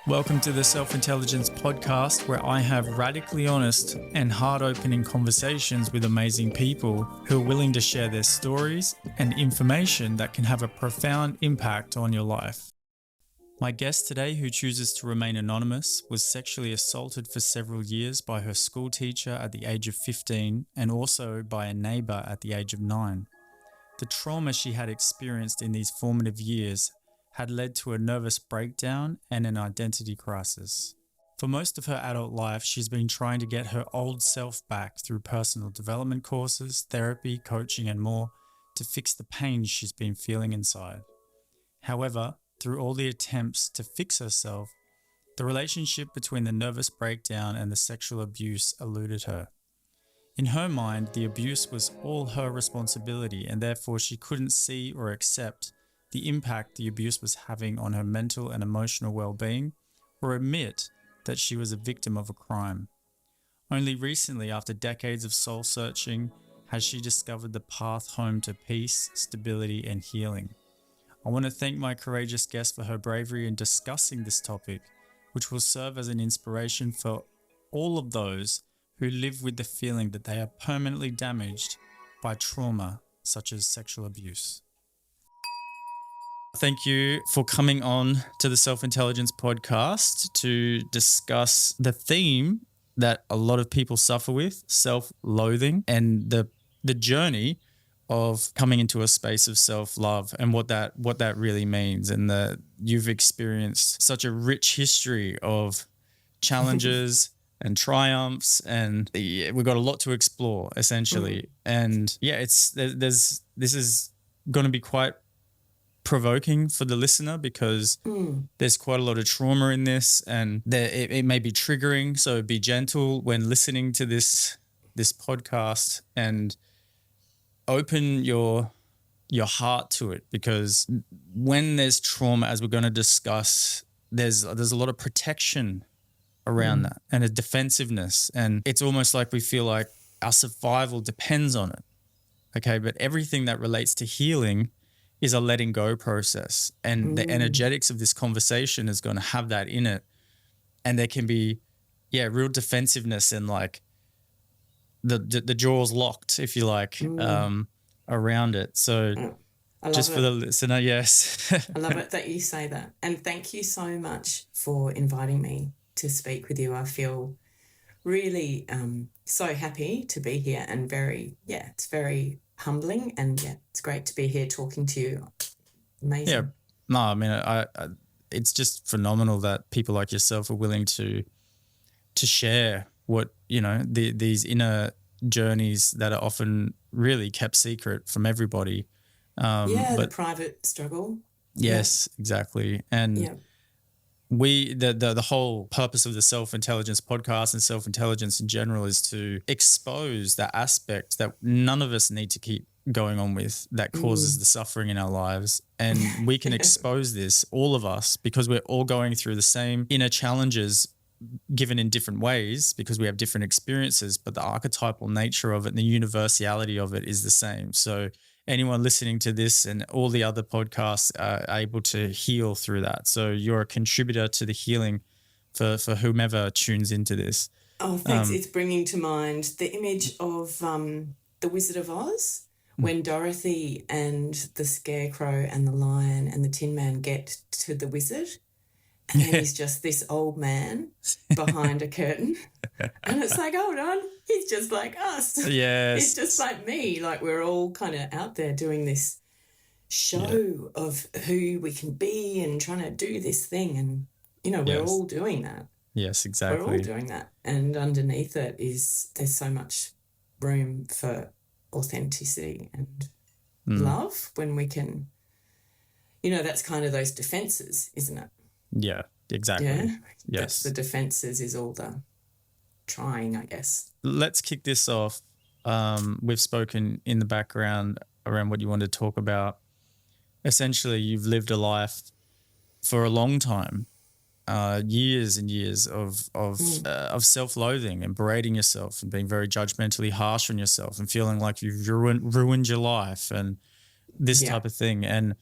Welcome to the Self-Intelligence Podcast, where I have radically honest and heart-opening conversations with amazing people who are willing to share their stories and information that can have a profound impact on your life. My guest today, who chooses to remain anonymous, was sexually assaulted for several years by her school teacher at the age of 15 and also by a neighbour at the age of 9. The trauma she had experienced in these formative years had led to a nervous breakdown and an identity crisis. For most of her adult life, she's been trying to get her old self back through personal development courses, therapy, coaching, and more to fix the pain she's been feeling inside. However, through all the attempts to fix herself, the relationship between the nervous breakdown and the sexual abuse eluded her. In her mind, the abuse was all her responsibility, and therefore she couldn't see or accept the impact the abuse was having on her mental and emotional well-being, or admit that she was a victim of a crime. Only recently, after decades of soul-searching, has she discovered the path home to peace, stability, and healing. I want to thank my courageous guest for her bravery in discussing this topic, which will serve as an inspiration for all of those who live with the feeling that they are permanently damaged by trauma such as sexual abuse. Thank you for coming on to the Self-Intelligence Podcast to discuss the theme that a lot of people suffer with, self-loathing, and the journey of coming into a space of self-love and what that really means. And you've experienced such a rich history of challenges and triumphs, and we've got a lot to explore essentially. And yeah, this is going to be quite provoking for the listener because there's quite a lot of trauma in this, and it may be triggering. So be gentle when listening to this podcast and open your heart to it, because when there's trauma, as we're going to discuss, there's a lot of protection around that and a defensiveness, and it's almost like we feel like our survival depends on it. Okay, but everything that relates to healing is a letting go process, and the energetics of this conversation is going to have that in it. And there can be, real defensiveness and like the jaws locked, if you like, around it. So just for the listener, yes. I love it that you say that. And thank you so much for inviting me to speak with you. I feel really so happy to be here, and it's very humbling, and it's great to be here talking to you. Amazing. Yeah, no, I mean, I it's just phenomenal that people like yourself are willing to share what, these inner journeys that are often really kept secret from everybody. The private struggle. Yes, exactly. And the whole purpose of the Self-Intelligence Podcast and self-intelligence in general is to expose that aspect that none of us need to keep going on with, that causes the suffering in our lives. And we can expose this, all of us, because we're all going through the same inner challenges, given in different ways because we have different experiences, but the archetypal nature of it and the universality of it is the same. So anyone listening to this and all the other podcasts are able to heal through that. So you're a contributor to the healing for whomever tunes into this. Oh, thanks. It's bringing to mind the image of The Wizard of Oz, when Dorothy and the Scarecrow and the Lion and the Tin Man get to the wizard, and then he's just this old man behind a curtain. And it's like, hold on, he's just like us. Yes. He's just like me. Like, we're all kind of out there doing this show of who we can be and trying to do this thing. And, we're all doing that. Yes, exactly. We're all doing that. And underneath it there's so much room for authenticity and love when we can, that's kind of those defenses, isn't it? Yeah, exactly. Yeah. Yes. The defenses is all the trying, I guess. Let's kick this off. We've spoken in the background around what you wanted to talk about. Essentially, you've lived a life for a long time, years and years of self-loathing and berating yourself and being very judgmentally harsh on yourself and feeling like you've ruined your life and this type of thing. And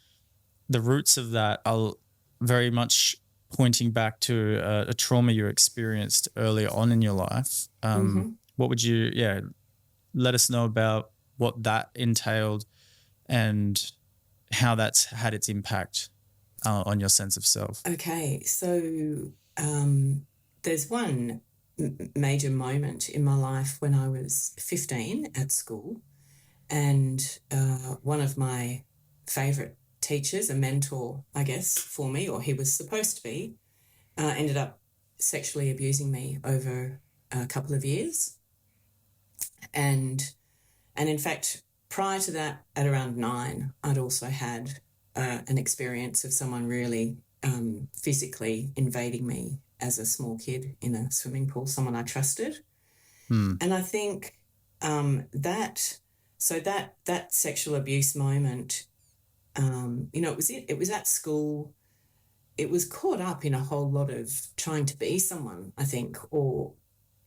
the roots of that are very much pointing back to a trauma you experienced earlier on in your life. What would you, let us know about what that entailed and how that's had its impact on your sense of self. Okay, so there's one major moment in my life when I was 15 at school, and one of my favourite teachers, a mentor, I guess, for me, or he was supposed to be, ended up sexually abusing me over a couple of years. And in fact, prior to that, at around 9, I'd also had an experience of someone really physically invading me as a small kid in a swimming pool, someone I trusted. And I think that sexual abuse moment, it was at school. It was caught up in a whole lot of trying to be someone, I think, or,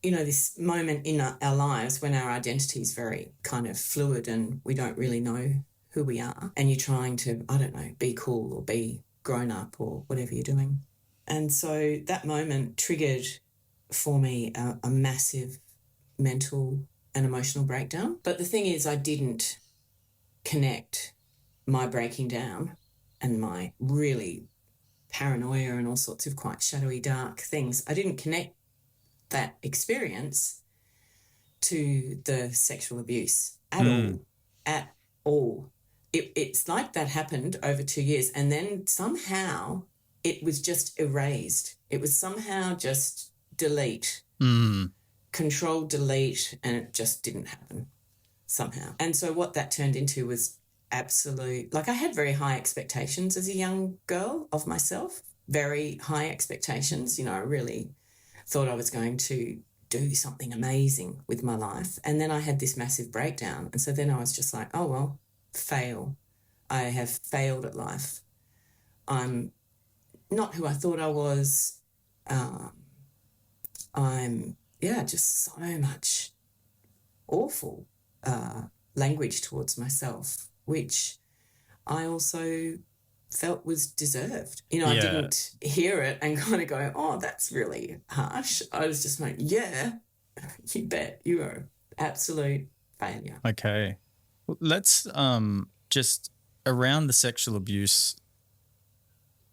this moment in our lives when our identity is very kind of fluid and we don't really know who we are, and you're trying to, I don't know, be cool or be grown up or whatever you're doing. And so that moment triggered for me a massive mental and emotional breakdown. But the thing is, I didn't connect my breaking down and my really paranoia and all sorts of quite shadowy, dark things. I didn't connect that experience to the sexual abuse at all. It's like that happened over 2 years, and then somehow it was just erased. It was somehow just delete, control delete, and it just didn't happen somehow. And so what that turned into was absolute, like I had very high expectations as a young girl of myself, very high expectations. I really thought I was going to do something amazing with my life. And then I had this massive breakdown. And so then I was just like, oh, well, fail. I have failed at life. I'm not who I thought I was. I'm, just so much awful language towards myself, which I also felt was deserved. I didn't hear it and kind of go, oh, that's really harsh. I was just like, yeah, you bet, you are absolute failure. Okay. Let's just around the sexual abuse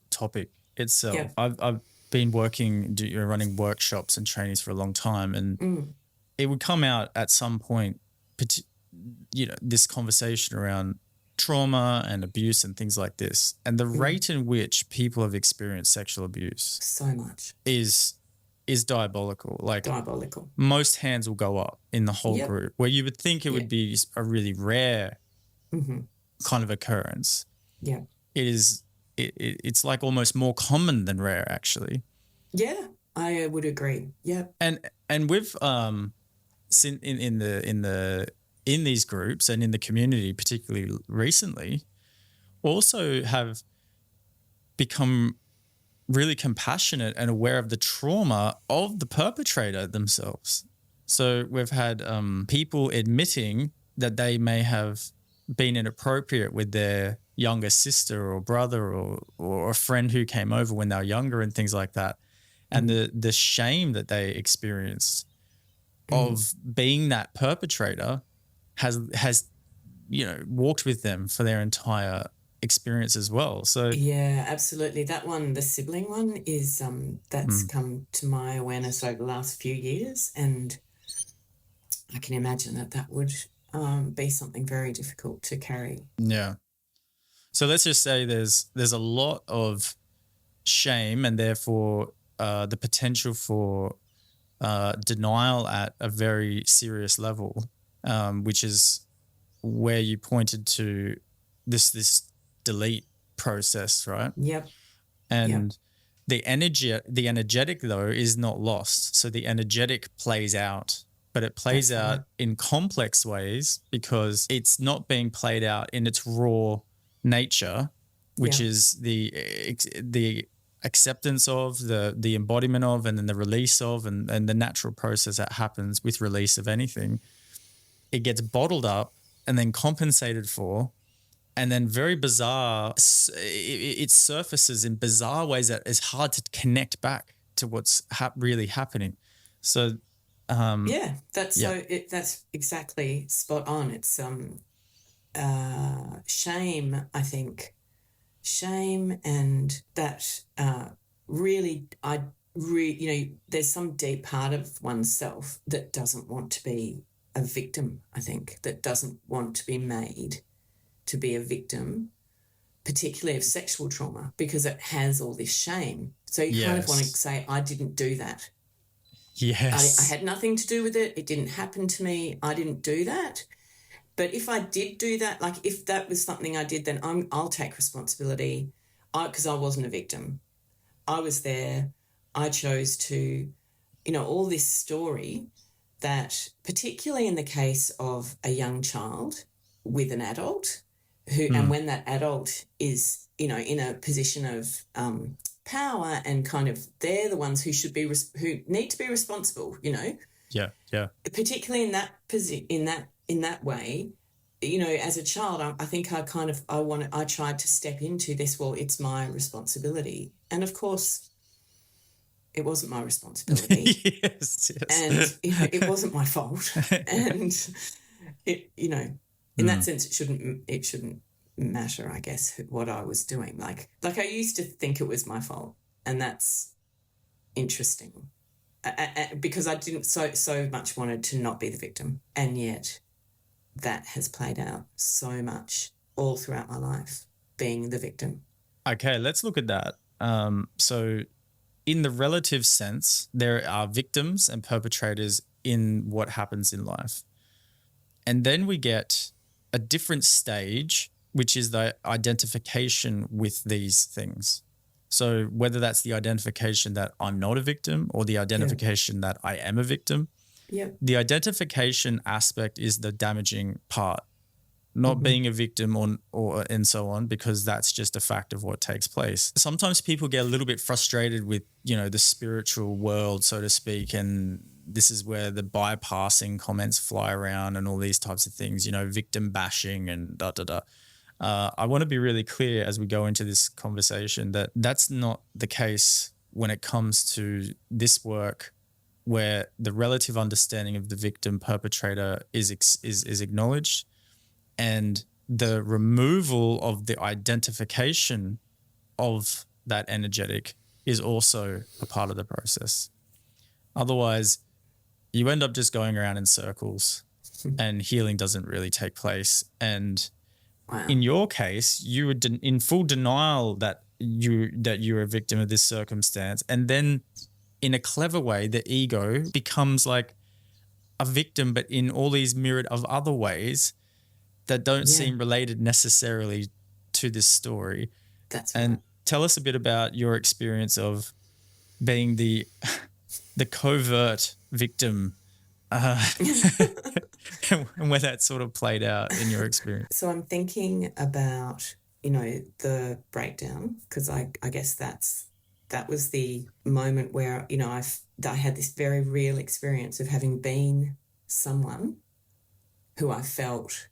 topic itself. Yeah. I've been running workshops and trainings for a long time, and it would come out at some point, this conversation around trauma and abuse and things like this, and the rate in which people have experienced sexual abuse so much is diabolical. Like diabolical. Most hands will go up in the whole group, where you would think it would be a really rare kind of occurrence. Yeah, it is. It's like almost more common than rare, actually. Yeah, I would agree. Yeah, and with in these groups and in the community, particularly recently, also have become really compassionate and aware of the trauma of the perpetrator themselves. So we've had people admitting that they may have been inappropriate with their younger sister or brother or a friend who came over when they were younger and things like that. And the shame that they experienced of being that perpetrator has walked with them for their entire experience as well. So yeah, absolutely. That one, the sibling one, is that's come to my awareness over the last few years, and I can imagine that would be something very difficult to carry. Yeah. So let's just say there's a lot of shame and therefore the potential for denial at a very serious level, which is where you pointed to this delete process, right? Yep. And the energetic though is not lost. So the energetic plays out, but it plays out in complex ways because it's not being played out in its raw nature, which is the acceptance of, the embodiment of, and then the release of, and the natural process that happens with release of anything. It gets bottled up and then compensated for, And then very bizarre, it surfaces in bizarre ways that it's hard to connect back to what's really happening. So, that's exactly spot on. It's shame, I think. Shame, and that there's some deep part of oneself that doesn't want to be a victim, I think, that doesn't want to be made to be a victim, particularly of sexual trauma, because it has all this shame. So you kind of want to say, I didn't do that. Yes. I had nothing to do with it. It didn't happen to me. I didn't do that. But if I did do that, like if that was something I did, then I'll take responsibility because I wasn't a victim. I was there. I chose to, all this story that, particularly in the case of a young child with an adult and when that adult is, in a position of power and kind of they're the ones who should be, who need to be responsible, Yeah. particularly in that way, as a child, I think I tried to step into this, well, it's my responsibility. And of course, it wasn't my responsibility. yes. And, it wasn't my fault. And, in that sense, it shouldn't matter, I guess, what I was doing. Like I used to think it was my fault. And that's interesting. Because I didn't so much wanted to not be the victim, and yet that has played out so much all throughout my life, being the victim. Okay, let's look at that. So in the relative sense, there are victims and perpetrators in what happens in life. And then we get a different stage, which is the identification with these things. So whether that's the identification that I'm not a victim or the identification that I am a victim, the identification aspect is the damaging part, not being a victim or and so on, because that's just a fact of what takes place. Sometimes people get a little bit frustrated with, the spiritual world, so to speak, and this is where the bypassing comments fly around and all these types of things, victim bashing and da-da-da. I want to be really clear as we go into this conversation that that's not the case when it comes to this work, where the relative understanding of the victim perpetrator is acknowledged, and the removal of the identification of that energetic is also a part of the process. Otherwise, you end up just going around in circles and healing doesn't really take place. And in your case, you were in full denial that you're a victim of this circumstance. And then in a clever way, the ego becomes like a victim, but in all these myriad of other ways that don't seem related necessarily to this story. That's and right. Tell us a bit about your experience of being the covert victim and where that sort of played out in your experience. So I'm thinking about, the breakdown, because I guess that was the moment where, I had this very real experience of having been someone who I felt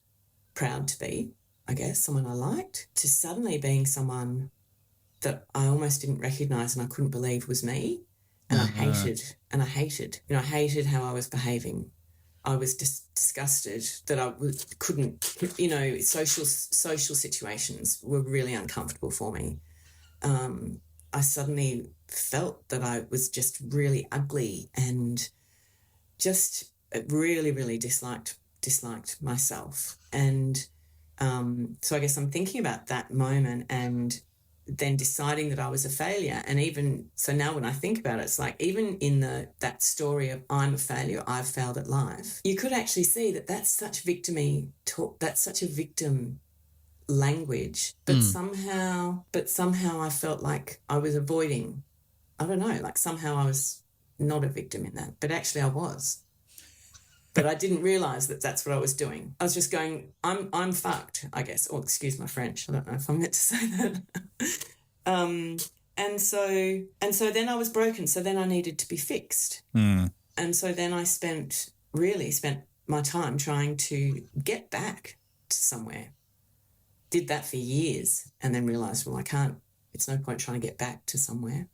proud to be, I guess, someone I liked, to suddenly being someone that I almost didn't recognise and I couldn't believe was me. And I hated, I hated how I was behaving. I was disgusted that I couldn't, social situations were really uncomfortable for me. I suddenly felt that I was just really ugly and just really, really disliked myself. And so I guess I'm thinking about that moment and then deciding that I was a failure. And even so now when I think about it, it's like even in that story of I'm a failure, I've failed at life, you could actually see that that's such victim-y talk, that's such a victim language, but somehow I felt like I was avoiding, I don't know, like somehow I was not a victim in that, but actually I was. But I didn't realise that that's what I was doing. I was just going, I'm fucked, I guess. Or excuse my French. I don't know if I'm meant to say that. And so then I was broken. So then I needed to be fixed. And so then I spent my time trying to get back to somewhere. did that for years and then realised, well, I can't, it's no point trying to get back to somewhere.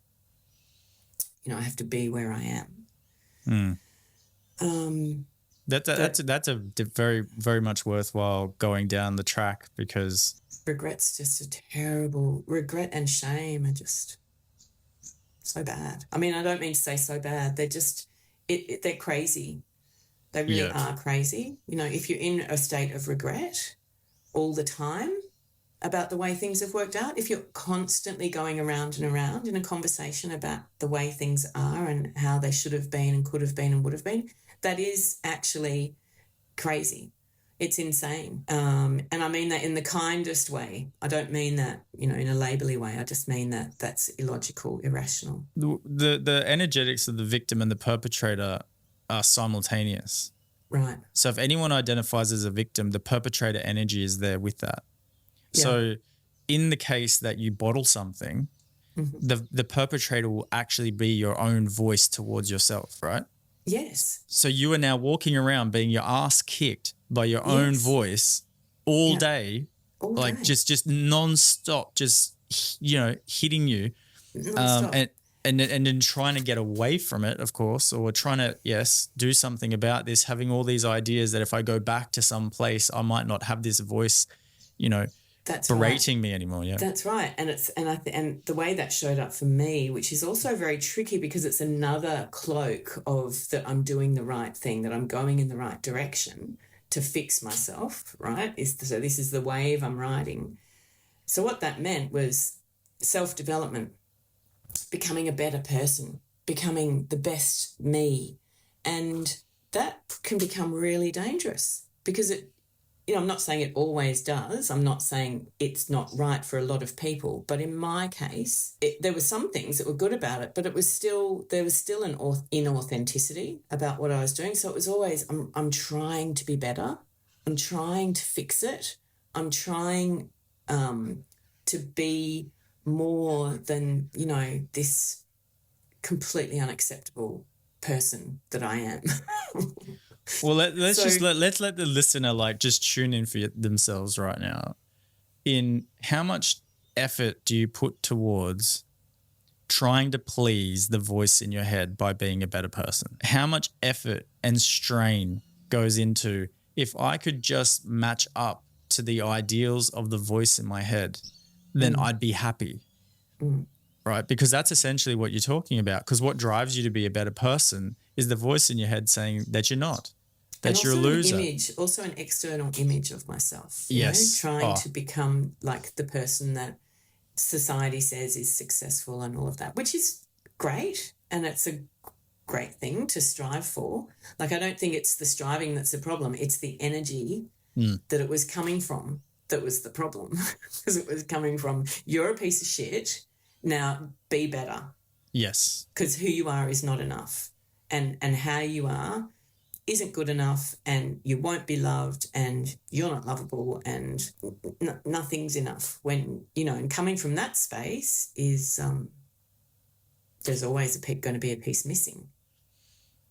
I have to be where I am. That's a very, very much worthwhile going down the track, because regret's just a terrible, regret and shame are just so bad. I mean, I don't mean to say so bad. They're just, they're crazy. They really are crazy. If you're in a state of regret all the time about the way things have worked out, if you're constantly going around and around in a conversation about the way things are and how they should have been and could have been and would have been, that is actually crazy. It's insane. And I mean that in the kindest way. I don't mean that, in a labelly way. I just mean that that's illogical, irrational. The energetics of the victim and the perpetrator are simultaneous. Right. So if anyone identifies as a victim, the perpetrator energy is there with that. Yeah. So in the case that you bottle something, the perpetrator will actually be your own voice towards yourself, right? Yes. So you are now walking around being your ass kicked by your own voice all day, like just non-stop, just, hitting you. And then trying to get away from it, of course, or trying to, do something about this, having all these ideas that if I go back to some place, I might not have this voice, that's berating me anymore. Yeah, that's right. And and the way that showed up for me, which is also very tricky because it's another cloak of that I'm doing the right thing, that I'm going in the right direction to fix myself. Right? So this is the wave I'm riding. So what that meant was self-development, becoming a better person, becoming the best me, and that can become really dangerous because it. I'm not saying it always does. I'm not saying it's not right for a lot of people. But in my case, there were some things that were good about it, but there was still an inauthenticity about what I was doing. So it was always, I'm trying to be better. I'm trying to fix it. I'm trying to be more than, this completely unacceptable person that I am. Well, let's let the listener just tune in for themselves right now. In how much effort do you put towards trying to please the voice in your head by being a better person? How much effort and strain goes into, if I could just match up to the ideals of the voice in my head, then I'd be happy. Right? Because that's essentially what you're talking about. Because what drives you to be a better person is the voice in your head saying that you're not, that you're a loser. Also an external image of myself. Yes. Trying to become like the person that society says is successful and all of that, which is great. And it's a great thing to strive for. I don't think it's the striving that's the problem. It's the energy that it was coming from that was the problem. Because it was coming from, you're a piece of shit, now be better. Yes. Because who you are is not enough. And how you are isn't good enough, and you won't be loved, and you're not lovable, and nothing's enough. When, and coming from that space is there's always going to be a piece missing.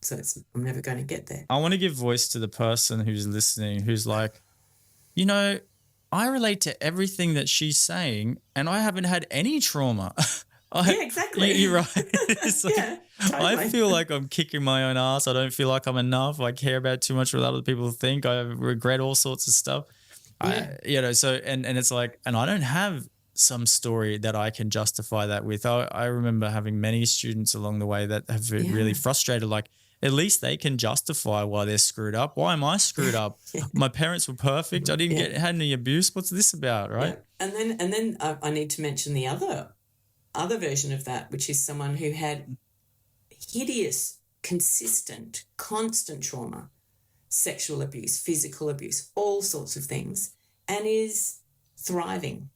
So I'm never going to get there. I want to give voice to the person who's listening, who's like, I relate to everything that she's saying and I haven't had any trauma. Yeah, exactly. You're right. It's yeah, totally. I feel like I'm kicking my own ass. I don't feel like I'm enough. I care about too much what other people think. I regret all sorts of stuff. Yeah. So and it's like, and I don't have some story that I can justify that with. I remember having many students along the way that have been really frustrated. Like, at least they can justify why they're screwed up. Why am I screwed up? My parents were perfect. I didn't had any abuse. What's this about, right? Yeah. And then I need to mention the other version of that, which is someone who had hideous, consistent, constant trauma, sexual abuse, physical abuse, all sorts of things, and is thriving,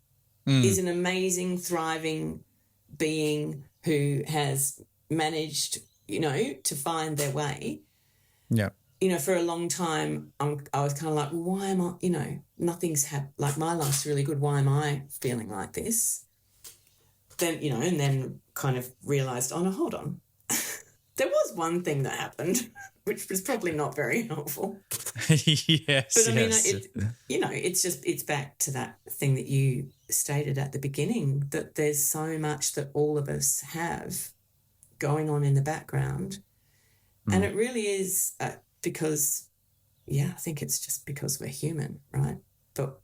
is an amazing, thriving being who has managed, to find their way. Yeah. For a long time, I was kind of like, well, why am I, nothing's like my life's really good. Why am I feeling like this? Then, and then kind of realised, oh, no, hold on. There was one thing that happened, which was probably not very helpful. Yes, But I mean, yes. it's back to that thing that you stated at the beginning, that there's so much that all of us have going on in the background. And it really is because, I think it's just because we're human, right? But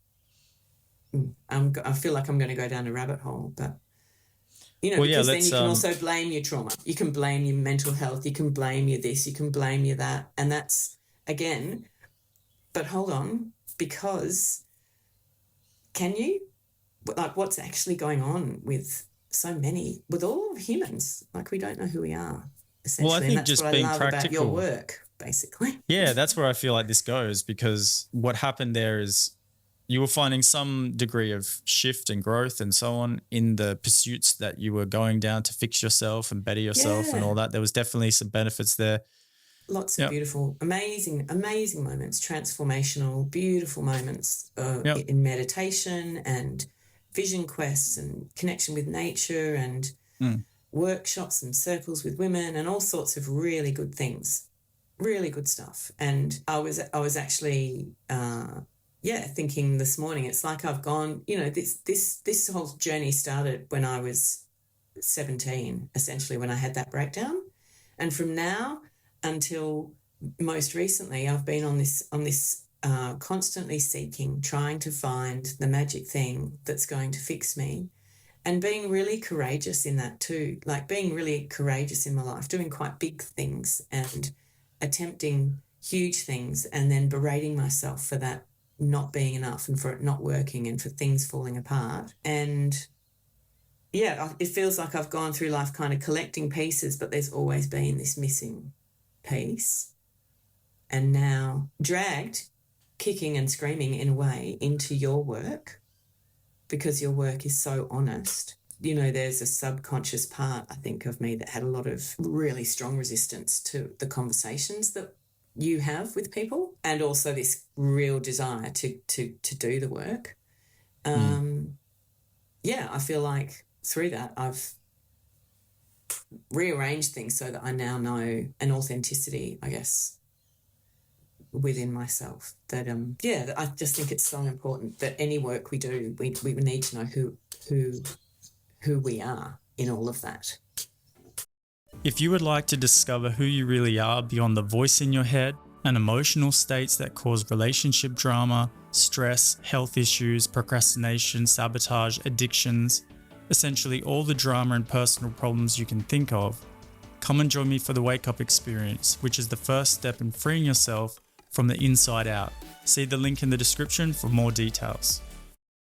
I feel like I'm going to go down a rabbit hole, but, because then you can also blame your trauma. You can blame your mental health. You can blame your this. You can blame your that. And that's, again, but hold on, because can you? Like, what's actually going on with with all humans? Like, we don't know who we are, essentially. Well, I think and that's just what being I love practical about your work, basically. Yeah, that's where I feel like this goes, because what happened there is you were finding some degree of shift and growth and so on in the pursuits that you were going down to fix yourself and better yourself and all that. There was definitely some benefits there. Lots of beautiful, amazing moments, transformational, beautiful moments in meditation and vision quests and connection with nature and workshops and circles with women and all sorts of really good things, really good stuff. And I was actually, thinking this morning, it's like I've gone, this whole journey started when I was 17, essentially, when I had that breakdown. And from now until most recently, I've been on this constantly seeking, trying to find the magic thing that's going to fix me, and being really courageous in that too, like being really courageous in my life, doing quite big things and attempting huge things, and then berating myself for that not being enough and for it not working and for things falling apart. And it feels like I've gone through life kind of collecting pieces, but there's always been this missing piece, and now dragged kicking and screaming in a way into your work, because your work is so honest. There's a subconscious part, I think, of me that had a lot of really strong resistance to the conversations that you have with people, and also this real desire to do the work. I feel like through that I've rearranged things so that I now know an authenticity, I guess, within myself, that I just think it's so important that any work we do, we need to know who we are in all of that. If you would like to discover who you really are beyond the voice in your head and emotional states that cause relationship drama, stress, health issues, procrastination, sabotage, addictions, essentially all the drama and personal problems you can think of, come and join me for the Wake Up Experience, which is the first step in freeing yourself from the inside out. See the link in the description for more details.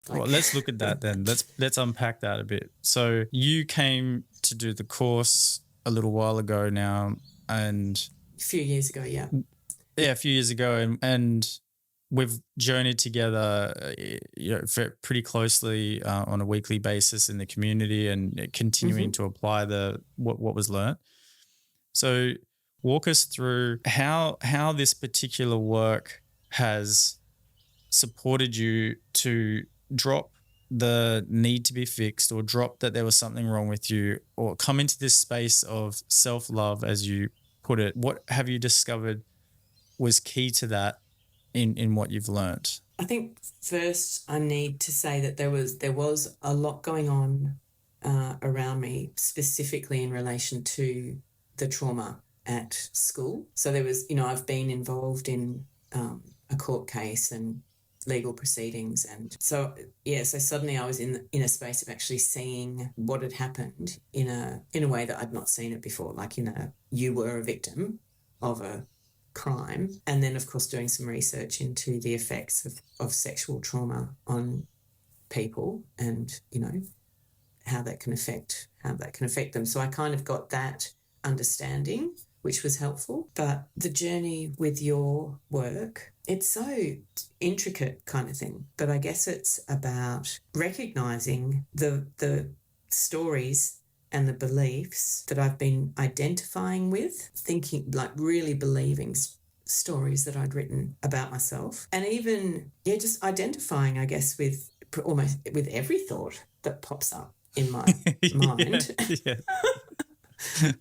Well, let's look at that then. Let's unpack that a bit. So you came to do the course a little while ago now, and a few years ago, a few years ago, and we've journeyed together, pretty closely on a weekly basis in the community, and continuing to apply what was learnt. So walk us through how this particular work has supported you to drop the need to be fixed, or drop that there was something wrong with you, or come into this space of self-love, as you put it. What have you discovered was key to that in what you've learnt? I think first I need to say that there was a lot going on around me, specifically in relation to the trauma at school. So there was, I've been involved in a court case and legal proceedings, and so suddenly I was in a space of actually seeing what had happened in a way that I'd not seen it before, like you were a victim of a crime, and then of course doing some research into the effects of sexual trauma on people, and how that can affect them. So I kind of got that understanding, which was helpful. But the journey with your work, it's so intricate kind of thing, but I guess it's about recognizing the stories and the beliefs that I've been identifying with, thinking, like really believing stories that I'd written about myself, and even just identifying, I guess, with almost with every thought that pops up in my mind. Yeah.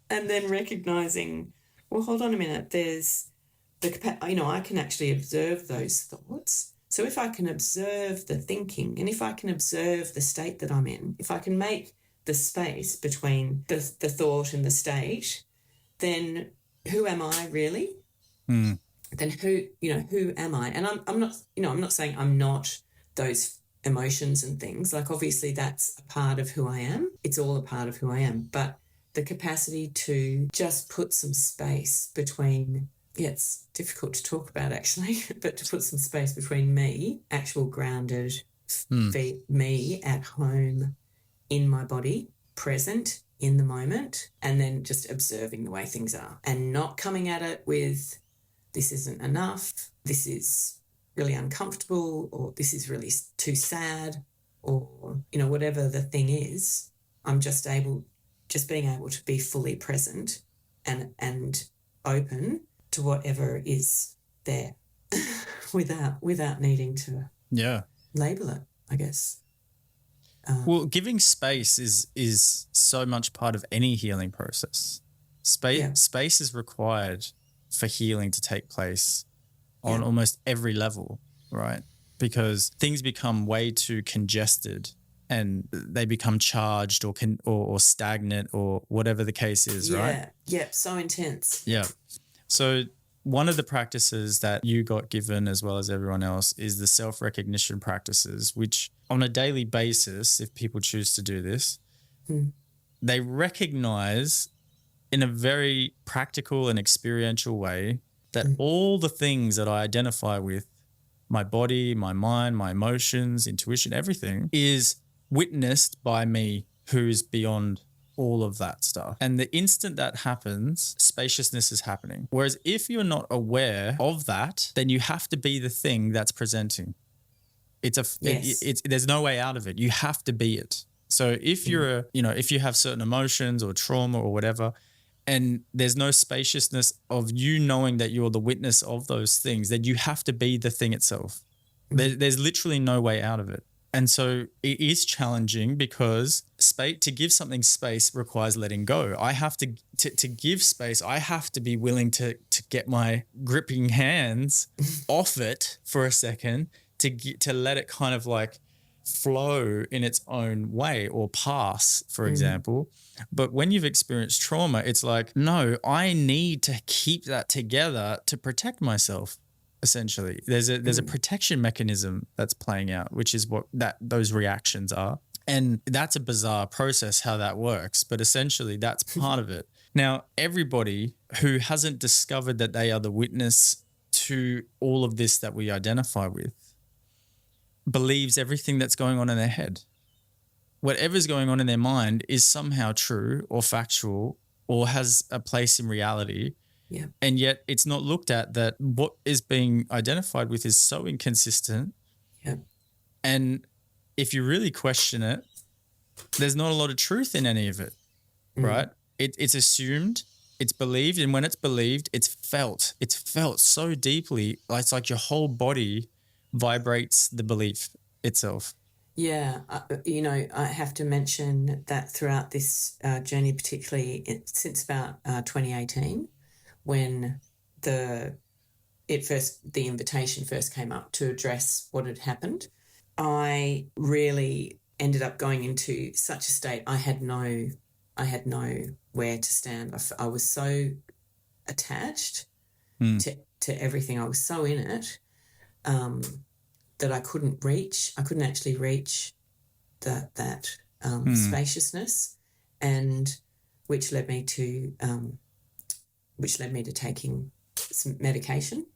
And then recognizing well, hold on a minute. There's I can actually observe those thoughts. So if I can observe the thinking, and if I can observe the state that I'm in, if I can make the space between the thought and the state, then who am I really? Mm. Then who am I? And I'm not, I'm not saying I'm not those emotions and things. Like, obviously that's a part of who I am. It's all a part of who I am. But the capacity to just put some space between, it's difficult to talk about actually, but to put some space between me, actual grounded feet, me at home in my body, present in the moment, and then just observing the way things are and not coming at it with, this isn't enough, this is really uncomfortable, or this is really too sad, or, whatever the thing is. I'm just being able to be fully present and open to whatever is there without needing to label it, I guess. Well, giving space is so much part of any healing process. Space is required for healing to take place on almost every level, right? Because things become way too congested and they become charged or stagnant or whatever the case is, right? Yeah, so intense. Yeah. So one of the practices that you got given, as well as everyone else, is the self-recognition practices, which on a daily basis, if people choose to do this, they recognize in a very practical and experiential way that all the things that I identify with, my body, my mind, my emotions, intuition, everything, is witnessed by me, who's beyond all of that stuff. And the instant that happens, spaciousness is happening. Whereas if you're not aware of that, then you have to be the thing that's presenting. There's no way out of it. You have to be it. So if you're if you have certain emotions or trauma or whatever, and there's no spaciousness of you knowing that you're the witness of those things, then you have to be the thing itself. There's literally no way out of it. And so it is challenging because to give something space requires letting go. I have to give space. I have to be willing to get my gripping hands off it for a second to let it kind of like flow in its own way or pass, for example. But when you've experienced trauma, it's like, no, I need to keep that together to protect myself. Essentially, there's a protection mechanism that's playing out, which is what those reactions are. And that's a bizarre process how that works, but essentially that's part of it. Now, everybody who hasn't discovered that they are the witness to all of this that we identify with believes everything that's going on in their head. Whatever's going on in their mind is somehow true or factual or has a place in reality. Yeah. And yet it's not looked at that what is being identified with is so inconsistent. Yeah. And if you really question it, there's not a lot of truth in any of it, right? It's assumed, it's believed, and when it's believed, it's felt. It's felt so deeply. It's like your whole body vibrates the belief itself. Yeah. I have to mention that throughout this journey, particularly since about 2018, when the invitation first came up to address what had happened, I really ended up going into such a state. I had nowhere to stand. I was so attached to everything. I was so in it that I couldn't actually reach that spaciousness, and which led me to taking some medication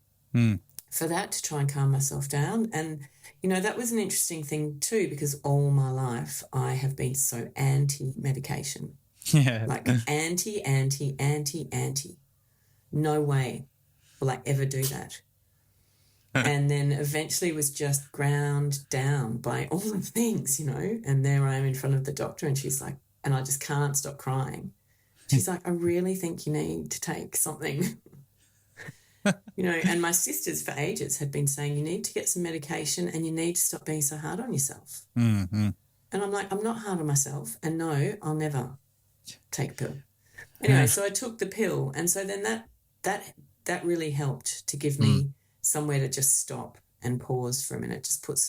for that, to try and calm myself down. And, that was an interesting thing too, because all my life I have been so anti-medication. Yeah. Like anti. No way will I ever do that. And then eventually was just ground down by all the things, and there I am in front of the doctor, and she's like, and I just can't stop crying. She's like, I really think you need to take something. And my sisters for ages had been saying, you need to get some medication and you need to stop being so hard on yourself. Mm-hmm. And I'm like, I'm not hard on myself, and no, I'll never take a pill. Anyway, so I took the pill, and so then that that really helped to give me somewhere to just stop and pause for a minute, just put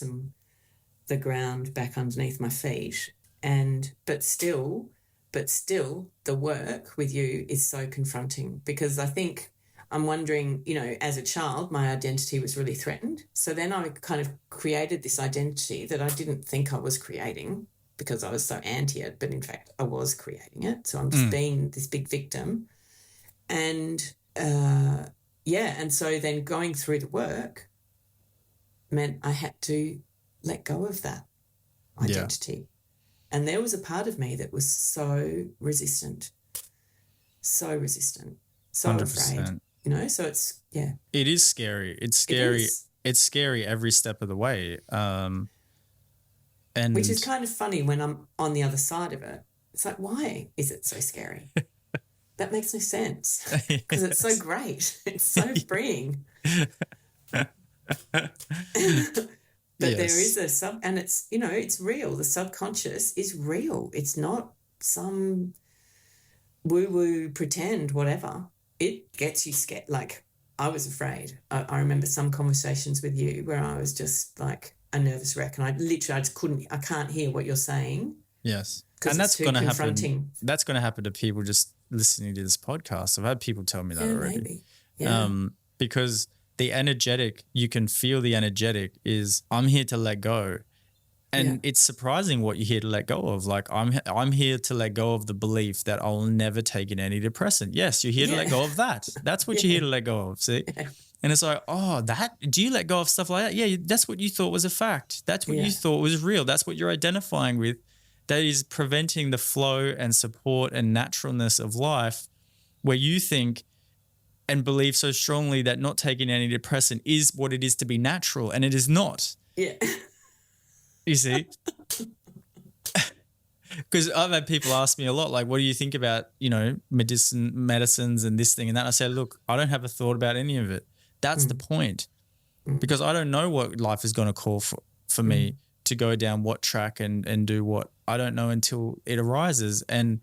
the ground back underneath my feet. But still the work with you is so confronting, because I think I'm wondering, as a child, my identity was really threatened. So then I kind of created this identity that I didn't think I was creating because I was so anti it, but in fact I was creating it. So I'm just being this big victim. And and so then going through the work meant I had to let go of that identity. Yeah. And there was a part of me that was so resistant, so 100%. Afraid. So it's, It is scary. It's scary. It's scary every step of the way. And which is kind of funny when I'm on the other side of it. It's like, why is it so scary? That makes no sense, because it's so great. It's so freeing. But there is and it's, it's real. The subconscious is real. It's not some woo-woo pretend whatever. It gets you scared. Like, I was afraid. I remember some conversations with you where I was just like a nervous wreck, and I can't hear what you're saying. Yes. And that's going to happen. That's going to happen to people just listening to this podcast. I've had people tell me that already. Maybe. Yeah. Because the energetic, you can feel the energetic is, I'm here to let go. And it's surprising what you're here to let go of. Like, I'm here to let go of the belief that I'll never take an antidepressant. Yes, you're here to let go of that. That's what you're here to let go of, see? Yeah. And it's like, do you let go of stuff like that? Yeah, that's what you thought was a fact. That's what you thought was real. That's what you're identifying with. That is preventing the flow and support and naturalness of life, where you think and believe so strongly that not taking antidepressant is what it is to be natural, and it is not. Yeah. You see? Because I've had people ask me a lot, like, what do you think about, medicines and this thing and that? I say, look, I don't have a thought about any of it. That's the point. Because I don't know what life is going to call for me to go down what track and do what. I don't know until it arises. And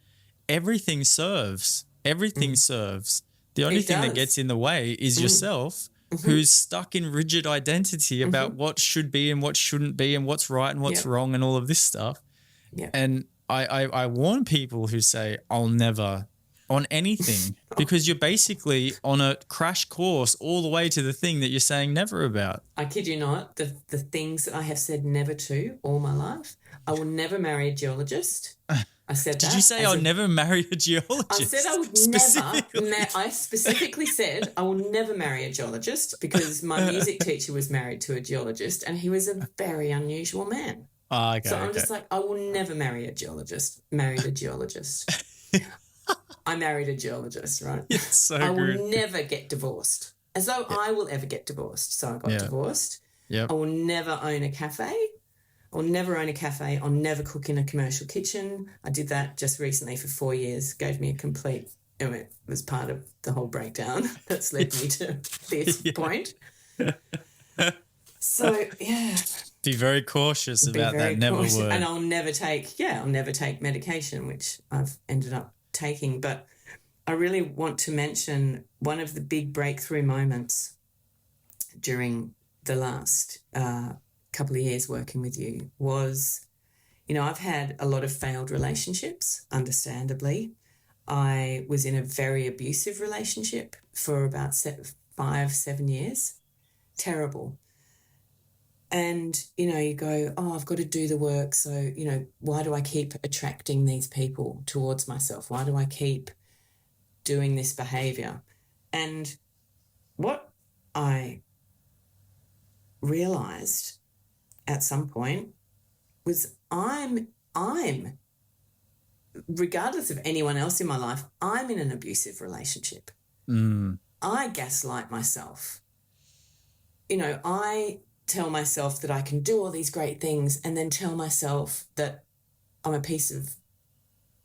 everything serves. Everything serves. The only thing that gets in the way is yourself, who's stuck in rigid identity about what should be and what shouldn't be and what's right and what's wrong and all of this stuff. Yeah. And I warn people who say, I'll never on anything, because you're basically on a crash course all the way to the thing that you're saying never about. I kid you not, the things that I have said never to all my life. I will never marry a geologist. I said that. Did you say I'll never marry a geologist? I said I would never. I specifically said I will never marry a geologist, because my music teacher was married to a geologist, and he was a very unusual man. Oh, okay. So I'm just like, I will never marry a geologist. Married a geologist. I married a geologist, right? It's so I will good. never get divorced. As though I will ever get divorced. So I got divorced. Yep. I will never own a cafe. I'll never own a cafe. I'll never cook in a commercial kitchen. I did that just recently for 4 years. Gave me a complete, it was part of the whole breakdown that's led me to this point. So, Be very cautious about that never word. And I'll never take medication, which I've ended up taking. But I really want to mention one of the big breakthrough moments during the last couple of years working with you was, I've had a lot of failed relationships, understandably. I was in a very abusive relationship for about 5-7 years. Terrible. And, you go, I've got to do the work. So, why do I keep attracting these people towards myself? Why do I keep doing this behaviour? And what I realised at some point was I'm, regardless of anyone else in my life, I'm in an abusive relationship. I gaslight myself. I tell myself that I can do all these great things, and then tell myself that I'm a piece of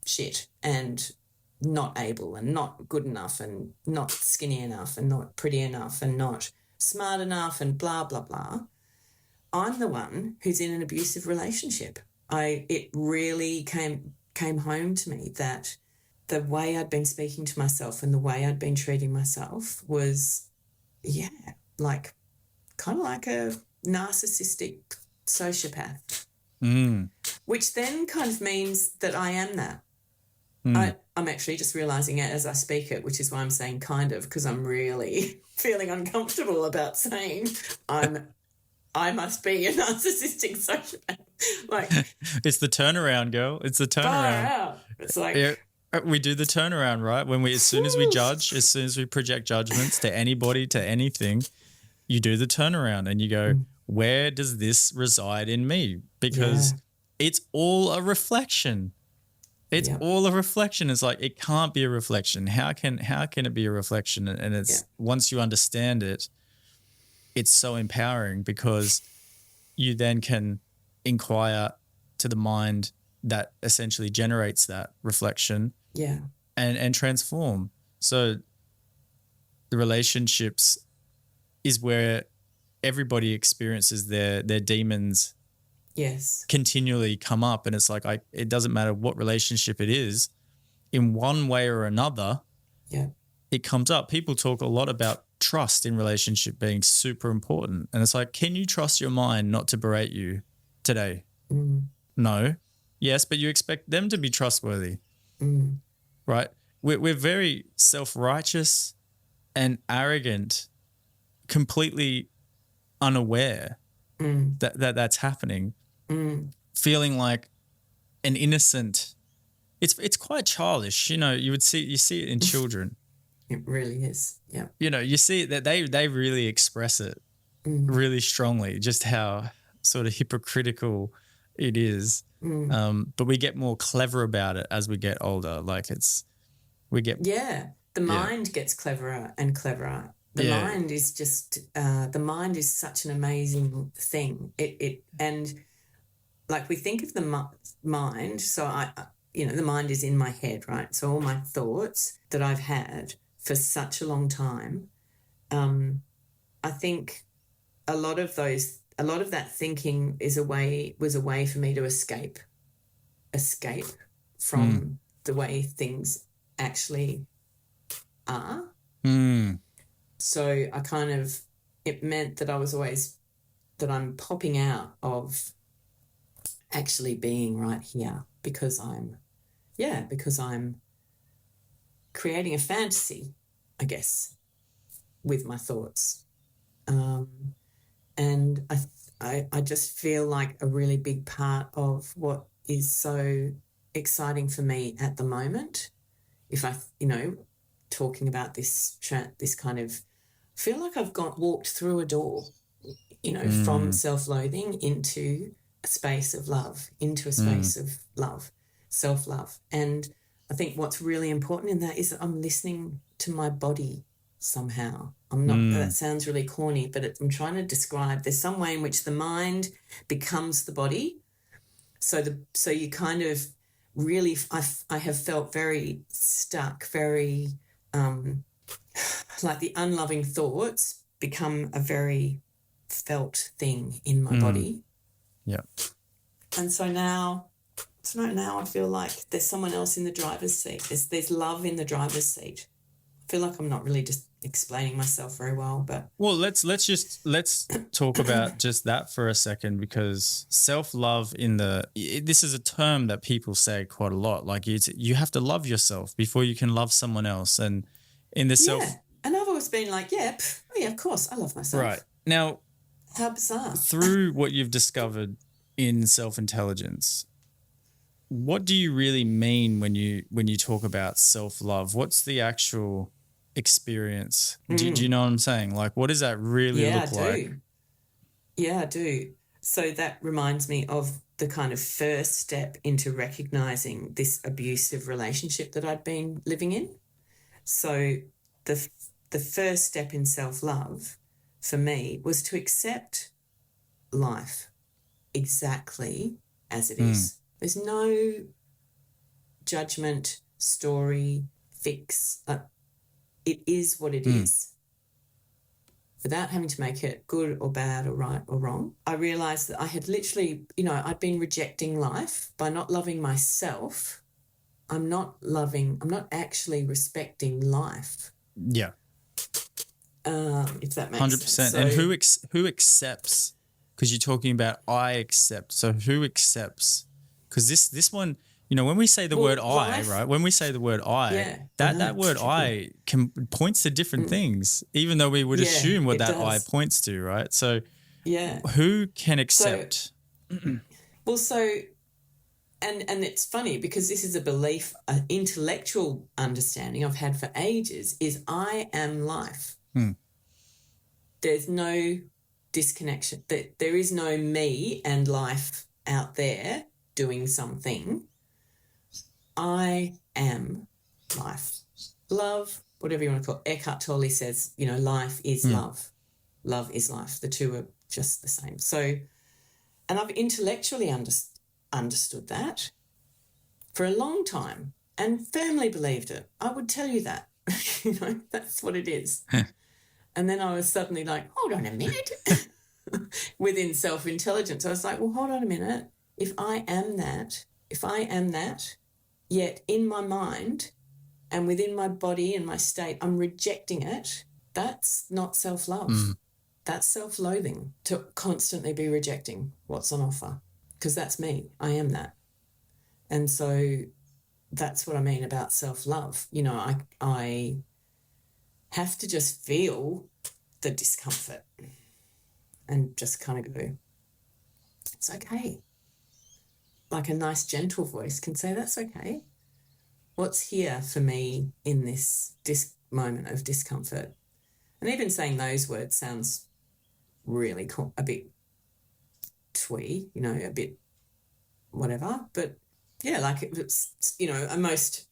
shit and not able and not good enough and not skinny enough and not pretty enough and not smart enough and blah, blah, blah. I'm the one who's in an abusive relationship. It really came home to me that the way I'd been speaking to myself and the way I'd been treating myself was, like kind of like a narcissistic sociopath, which then kind of means that I am that. I'm actually just realising it as I speak it, which is why I'm saying kind of, because I'm really feeling uncomfortable about saying I must be a narcissistic sociopath. Like, it's the turnaround, girl. It's the turnaround. Far out. It's like we do the turnaround, right? When as soon as we judge, as soon as we project judgments to anybody, to anything, you do the turnaround and you go, where does this reside in me? Because it's all a reflection. It's all a reflection. It's like, it can't be a reflection. How can it be a reflection? And it's once you understand it, it's so empowering, because you then can inquire to the mind that essentially generates that reflection and transform. So the relationships is where everybody experiences their demons continually come up, and it's like it doesn't matter what relationship it is, in one way or another it comes up. People talk a lot about trust in relationship being super important, and it's like, can you trust your mind not to berate you today? No. Yes, but you expect them to be trustworthy, right? We're very self-righteous and arrogant, completely unaware that's happening, feeling like an innocent. It's quite childish, you see it in children. It really is. Yeah. You see that they really express it really strongly, just how sort of hypocritical it is. But we get more clever about it as we get older. Like the mind gets cleverer and cleverer. The mind is just the mind is such an amazing thing. It and like we think of the mind. So the mind is in my head, right? So all my thoughts that I've had for such a long time, I think a lot of that thinking was a way for me to escape from the way things actually are. So it meant that I'm popping out of actually being right here, because I'm creating a fantasy, I guess, with my thoughts. And I just feel like a really big part of what is so exciting for me at the moment, if talking about this kind of, feel like I've walked through a door, from self-loathing into a space of love, into a space of love, self-love. And I think what's really important in that is that I'm listening to my body somehow. I'm not, that sounds really corny, but I'm trying to describe, there's some way in which the mind becomes the body. So you kind of really, I have felt very stuck, very like the unloving thoughts become a very felt thing in my body. Yeah. And so now I feel like there's someone else in the driver's seat. There's love in the driver's seat. I feel like I'm not really just explaining myself very well, but let's talk about just that for a second, because self-love this is a term that people say quite a lot. Like you have to love yourself before you can love someone else, and in the self. And I've always been like, of course, I love myself. Right. Now, how bizarre. Through what you've discovered in self-intelligence, what do you really mean when you talk about self-love? What's the actual experience? Do you know what I'm saying? Like, what does that really look like? Yeah, I do. So that reminds me of the kind of first step into recognizing this abusive relationship that I'd been living in. So the first step in self-love for me was to accept life exactly as it is. There's no judgment, story, fix. It is what it is, without having to make it good or bad or right or wrong. I realised that I had literally, I'd been rejecting life by not loving myself. I'm not actually respecting life. Yeah. If that makes 100%. sense. So, And who accepts? Because you're talking about I accept. So who accepts? Because this one, you know, when we say the word I, right? When we say the word I, that word I points to different things, even though we would assume what that I points to, right? So who can accept? And it's funny because this is a belief, an intellectual understanding I've had for ages, is I am life. There's no disconnection. There is no me and life out there doing something. I am life. Love, whatever you want to call it. Eckhart Tolle says, you know, life is love. Love is life. The two are just the same. So, and I've intellectually understood that for a long time and firmly believed it. I would tell you that. You know, that's what it is. And then I was suddenly like, hold on a minute. Within self-intelligence, I was like, well, hold on a minute. If I am that, yet in my mind and within my body and my state, I'm rejecting it, that's not self-love. That's self-loathing, to constantly be rejecting what's on offer, because that's me. I am that. And so that's what I mean about self-love. You know, I have to just feel the discomfort and just kind of go, it's okay. Like a nice, gentle voice can say, that's okay. What's here for me in this moment of discomfort? And even saying those words sounds really cool, a bit twee, you know, a bit whatever. But, yeah, like it's, you know, a most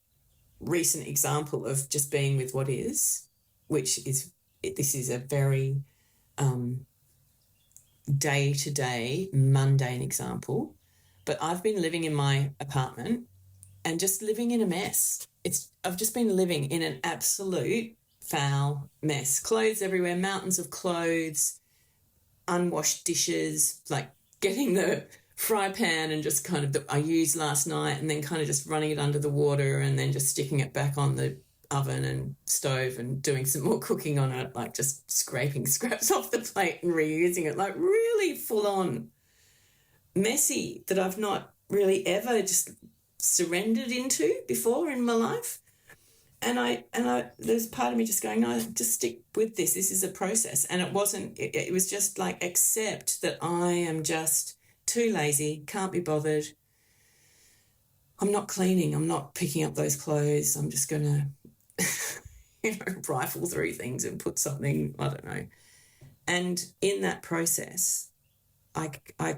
recent example of just being with what is, which is, this is a very day-to-day mundane example, but I've been living in my apartment and just living in a mess. I've just been living in an absolute foul mess. Clothes everywhere, mountains of clothes, unwashed dishes, like getting the fry pan and just kind of I used last night and then kind of just running it under the water and then just sticking it back on the oven and stove and doing some more cooking on it, like just scraping scraps off the plate and reusing it, like really full on messy, that I've not really ever just surrendered into before in my life. And I there's part of me just going, no, just stick with this. This is a process. And it was just like, accept that I am just too lazy, can't be bothered. I'm not cleaning. I'm not picking up those clothes. I'm just going to, you know, rifle through things and put something, I don't know. And in that process, I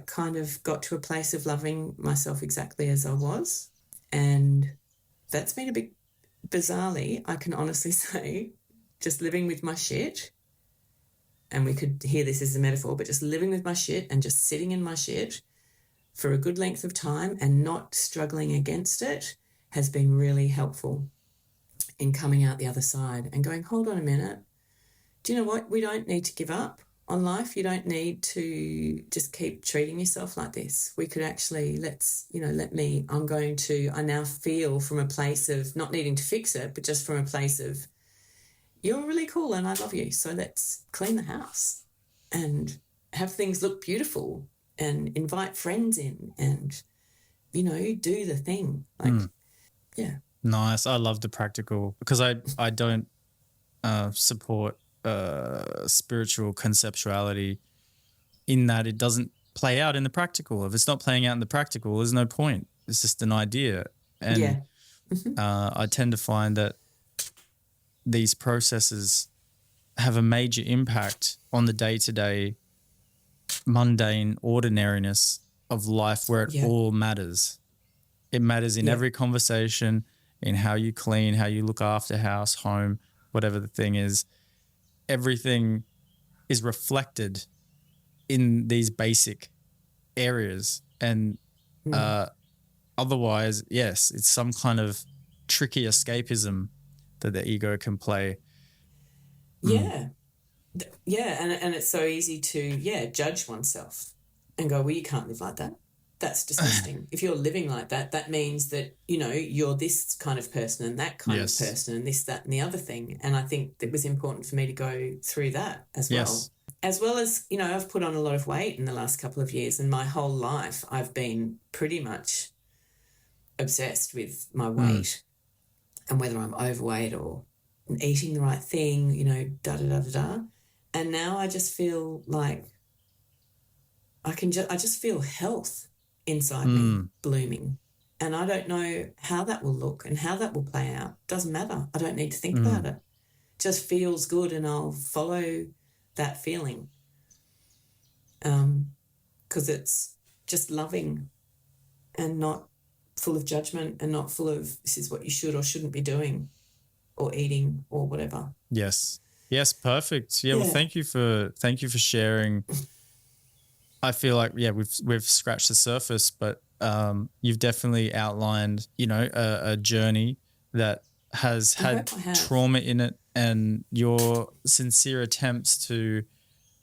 kind of got to a place of loving myself exactly as I was. And that's been a bit bizarrely, I can honestly say, just living with my shit. And we could hear this as a metaphor, but just living with my shit and just sitting in my shit for a good length of time and not struggling against it has been really helpful in coming out the other side and going, hold on a minute. Do you know what? We don't need to give up on life. You don't need to just keep treating yourself like this. We could actually, I now feel from a place of not needing to fix it, but just from a place of, you're really cool and I love you. So let's clean the house and have things look beautiful and invite friends in and, you know, do the thing. Like, yeah. Nice. I love the practical, because I don't support spiritual conceptuality in that it doesn't play out in the practical. If it's not playing out in the practical, there's no point. It's just an idea. And I tend to find that these processes have a major impact on the day-to-day mundane ordinariness of life, where it all matters. It matters in every conversation, in how you clean, how you look after house, home, whatever the thing is. Everything is reflected in these basic areas. And otherwise, yes, it's some kind of tricky escapism that the ego can play. Yeah. Yeah, and it's so easy to, judge oneself and go, well, you can't live like that. that's disgusting. If you're living like that, that means that, you know, you're this kind of person and that kind of person and this, that, and the other thing. And I think it was important for me to go through that as well. As well as, you know, I've put on a lot of weight in the last couple of years, and my whole life I've been pretty much obsessed with my weight and whether I'm overweight or eating the right thing, you know, da-da-da-da-da. And now I just feel like I just feel health inside me blooming. And I don't know how that will look and how that will play out. Doesn't matter. I don't need to think about it. Just feels good, and I'll follow that feeling. Because it's just loving and not full of judgment and not full of this is what you should or shouldn't be doing or eating or whatever. Yes, perfect. Yeah, well, thank you for sharing. I feel like, we've scratched the surface, but you've definitely outlined, you know, a journey that has had trauma in it, and your sincere attempts to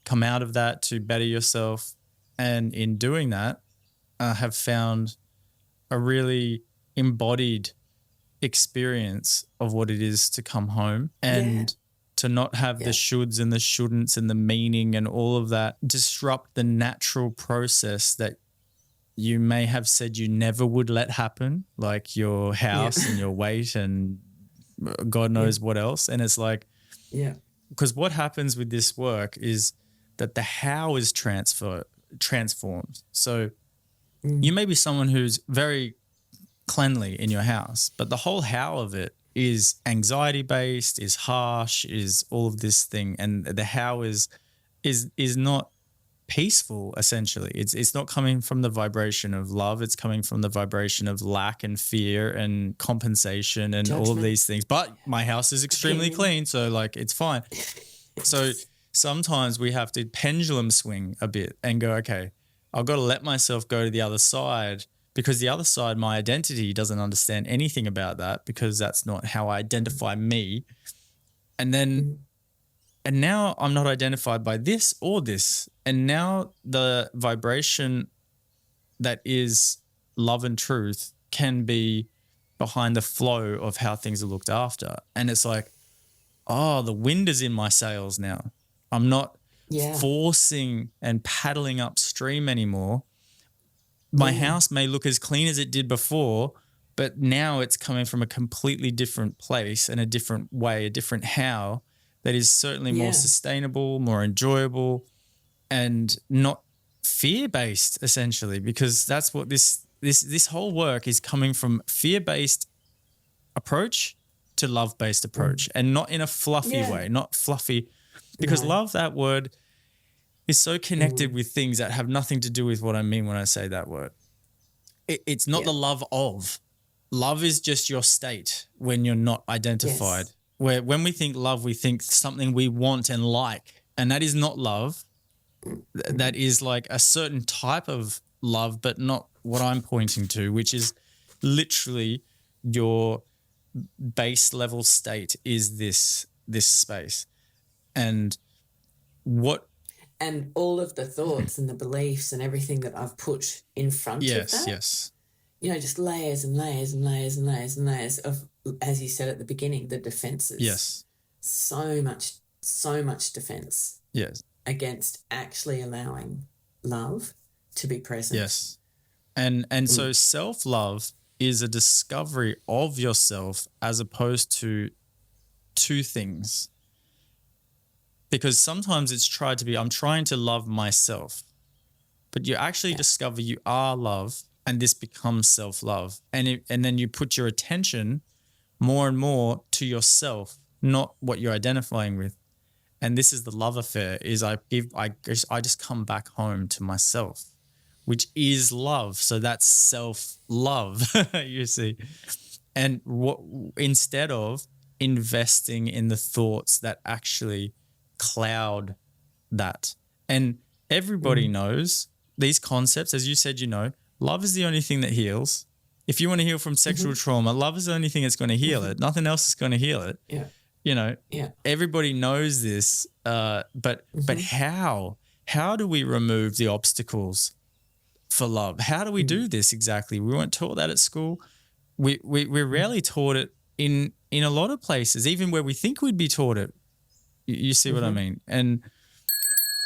come out of that, to better yourself. And in doing that, have found a really embodied experience of what it is to come home and to not have the shoulds and the shouldn'ts and the meaning and all of that disrupt the natural process that you may have said you never would let happen, like your house and your weight and God knows what else. And it's like, because what happens with this work is that the how is transformed. So you may be someone who's very cleanly in your house, but the whole how of it is anxiety based, is harsh, is all of this thing, and the how is not peaceful. Essentially, it's not coming from the vibration of love. It's coming from the vibration of lack and fear and compensation and all of these things. But my house is extremely clean, so like it's fine. So sometimes we have to pendulum swing a bit and go, okay, I've got to let myself go to the other side, because the other side, my identity, doesn't understand anything about that, because that's not how I identify me. And then, and now I'm not identified by this or this. And now the vibration that is love and truth can be behind the flow of how things are looked after. And it's like, oh, the wind is in my sails now. I'm not forcing and paddling upstream anymore. My house may look as clean as it did before, but now it's coming from a completely different place and a different way, a different how that is certainly more sustainable, more enjoyable, and not fear-based, essentially, because that's what this whole work is coming from: fear-based approach to love-based approach, and not in a fluffy way, not fluffy, because love, that word, is so connected with things that have nothing to do with what I mean when I say that word. It's not the love of. Love is just your state when you're not identified. Where when we think love, we think something we want and like, and that is not love. That is like a certain type of love, but not what I'm pointing to, which is literally your base level state is this space. And all of the thoughts and the beliefs and everything that I've put in front of that. Yes. You know, just layers and layers and layers and layers and layers of, as you said at the beginning, the defenses. Yes. So much defense. Yes. Against actually allowing love to be present. Yes. And so self-love is a discovery of yourself as opposed to two things. Because sometimes it's tried to be, I'm trying to love myself, but you actually discover you are love, and this becomes self-love. And then you put your attention more and more to yourself, not what you're identifying with. And this is the love affair, is I just come back home to myself, which is love. So that's self-love, you see. And instead of investing in the thoughts that actually cloud that. And everybody knows these concepts. As you said, you know, love is the only thing that heals. If you want to heal from sexual trauma, love is the only thing that's going to heal it. Nothing else is going to heal it. Yeah. You know, everybody knows this, but how do we remove the obstacles for love. How do we do this exactly? We weren't taught that at school. We're rarely taught it in a lot of places, even where we think we'd be taught it. You see what I mean? And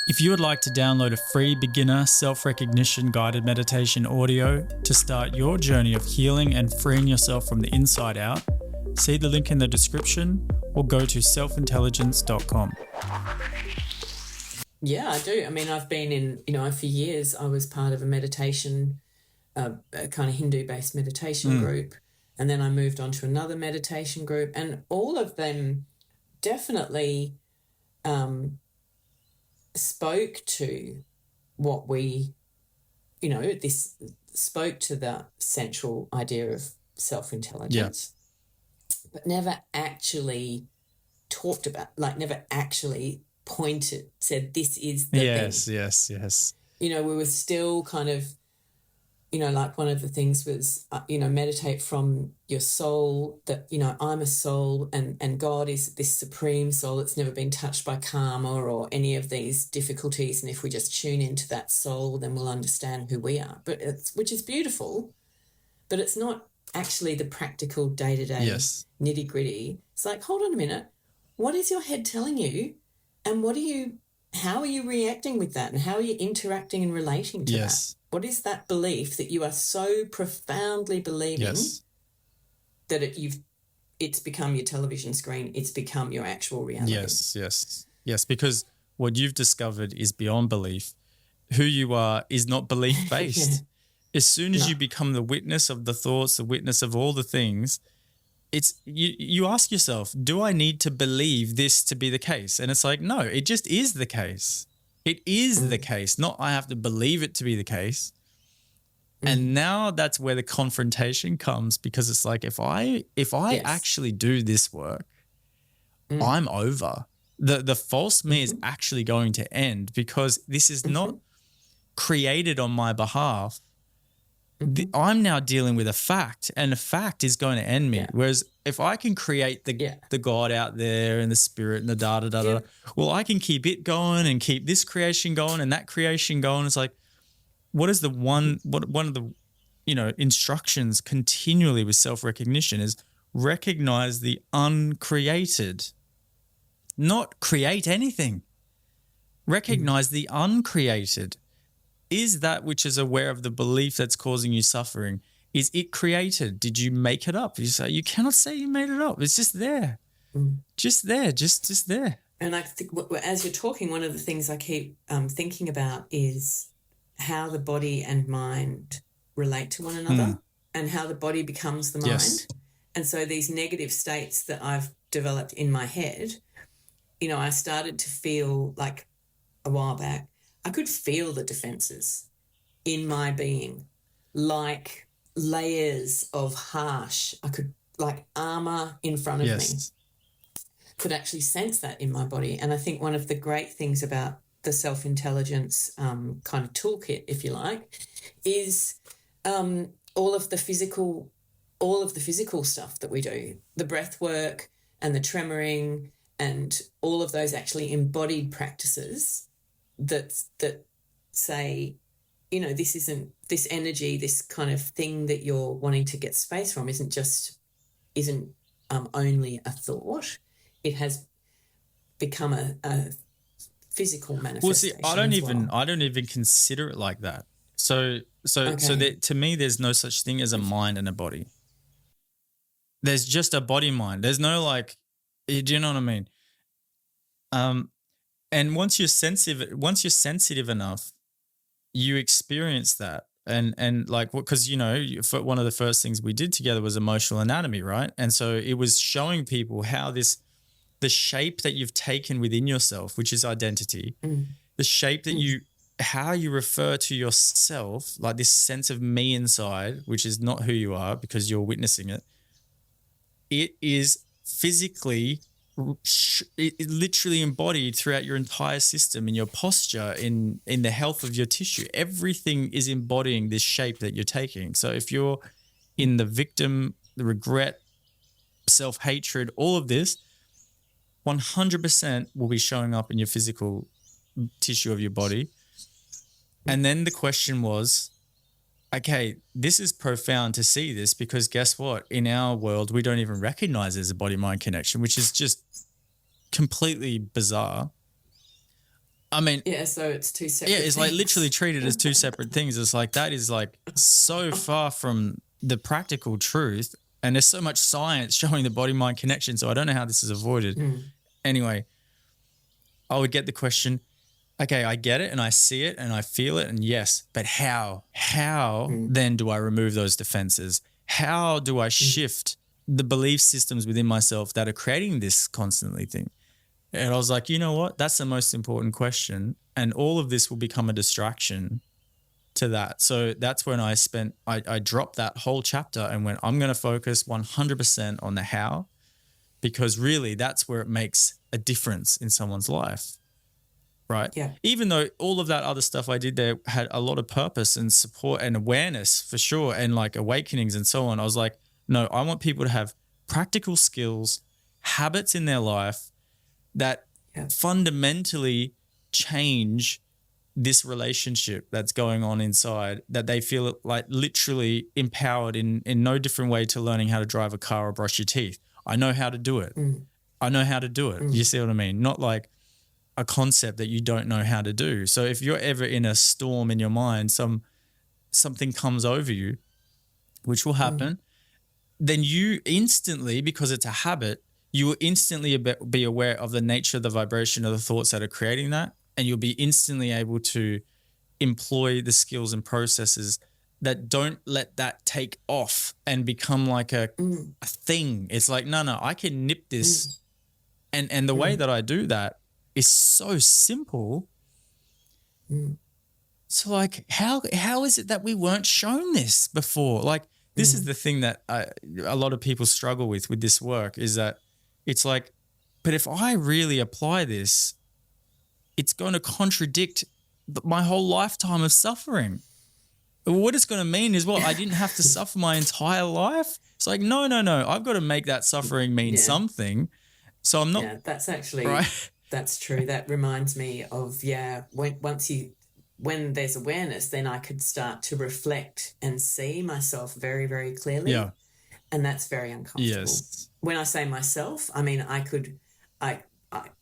if you would like to download a free beginner self-recognition guided meditation audio to start your journey of healing and freeing yourself from the inside out, see the link in the description or go to selfintelligence.com. Yeah, I do. I mean, I've been in, for years I was part of a meditation, a kind of Hindu-based meditation group. And then I moved on to another meditation group. And all of them definitely spoke to what we, this spoke to the central idea of self-intelligence, but never actually talked about, never actually said this is the thing. Yes. We were still kind of, one of the things was, meditate from your soul, that, I'm a soul and God is this supreme soul that's never been touched by karma or any of these difficulties. And if we just tune into that soul, then we'll understand who we are. Which is beautiful, but it's not actually the practical day-to-day nitty-gritty. It's like, hold on a minute. What is your head telling you? And how are you reacting with that? And how are you interacting and relating to that? What is that belief that you are so profoundly believing that it's become your television screen, it's become your actual reality? Yes, because what you've discovered is beyond belief. Who you are is not belief-based. As soon as you become the witness of the thoughts, the witness of all the things, it's you ask yourself, do I need to believe this to be the case? And it's like, no, it just is the case. It is the case, not I have to believe it to be the case. And now that's where the confrontation comes, because it's like, if I actually do this work, I'm over. The false me is actually going to end, because this is not created on my behalf. I'm now dealing with a fact, and the fact is going to end me. Whereas if I can create the God out there and the spirit and the da-da-da-da, well, I can keep it going and keep this creation going and that creation going. It's like, what is one of the, instructions continually with self-recognition is recognize the uncreated, not create anything. Recognize the uncreated. Is that which is aware of the belief that's causing you suffering, is it created? Did you make it up? You cannot say you made it up. It's just there. Just there, just there. And I think as you're talking, one of the things I keep thinking about is how the body and mind relate to one another and how the body becomes the mind. Yes. And so these negative states that I've developed in my head, I started to feel like a while back, I could feel the defenses in my being, like layers of harsh. I could, like armor in front of me, could actually sense that in my body. And I think one of the great things about the self-intelligence kind of toolkit, if you like, is all of the physical stuff that we do, the breath work and the tremoring and all of those actually embodied practices that say, this energy, this kind of thing that you're wanting to get space from isn't only a thought. It has become a physical manifestation. Well, see, I don't even consider it like that. So to me, there's no such thing as a mind and a body. There's just a body mind. There's no do you know what I mean? And once you're sensitive enough, you experience that. And because, one of the first things we did together was emotional anatomy, right? And so it was showing people how the shape that you've taken within yourself, which is identity, the shape that how you refer to yourself, like this sense of me inside, which is not who you are because you're witnessing it. It is physically, it literally embodied throughout your entire system, in your posture, in the health of your tissue. Everything is embodying this shape that you're taking. So if you're in the victim, the regret, self-hatred, all of this, 100% will be showing up in your physical tissue of your body. And then the question was, okay, this is profound to see this, because guess what? In our world, we don't even recognize there's a body-mind connection, which is just completely bizarre. I mean, Yeah, so it's two separate it's things. like literally treated as two separate things. It's like that is like so far from the practical truth. And there's so much science showing the body-mind connection. So I don't know how this is avoided. Anyway, I would get the question, okay, I get it and I see it and I feel it, and yes, but how? How then do I remove those defenses? How do I shift the belief systems within myself that are creating this constantly thing? And I was like, you know what? That's the most important question. And all of this will become a distraction to that. So that's when I dropped that whole chapter and went, I'm going to focus 100% on the how, because really that's where it makes a difference in someone's life. Right. Yeah. Even though all of that other stuff I did there had a lot of purpose and support and awareness for sure, and like awakenings and so on, I was like, no, I want people to have practical skills, habits in their life that fundamentally change this relationship that's going on inside, that they feel like literally empowered in no different way to learning how to drive a car or brush your teeth. I know how to do it. I know how to do it. You see what I mean? Not like a concept that you don't know how to do. So if you're ever in a storm in your mind, something comes over you, which will happen, then you instantly, because it's a habit, you will instantly be aware of the nature of the vibration of the thoughts that are creating that, and you'll be instantly able to employ the skills and processes that don't let that take off and become like a thing. It's like, no, I can nip this. And the way that I do that is so simple. So like, how is it that we weren't shown this before? Like, this is the thing that a lot of people struggle with this work, is that it's like, but if I really apply this, it's going to contradict my whole lifetime of suffering. What it's going to mean is, I didn't have to suffer my entire life. It's like, no. I've got to make that suffering mean something. So I'm not. Yeah, that's actually, right? That's true. That reminds me of, when there's awareness, then I could start to reflect and see myself very, very clearly. Yeah. And that's very uncomfortable. Yes. When I say myself, I mean,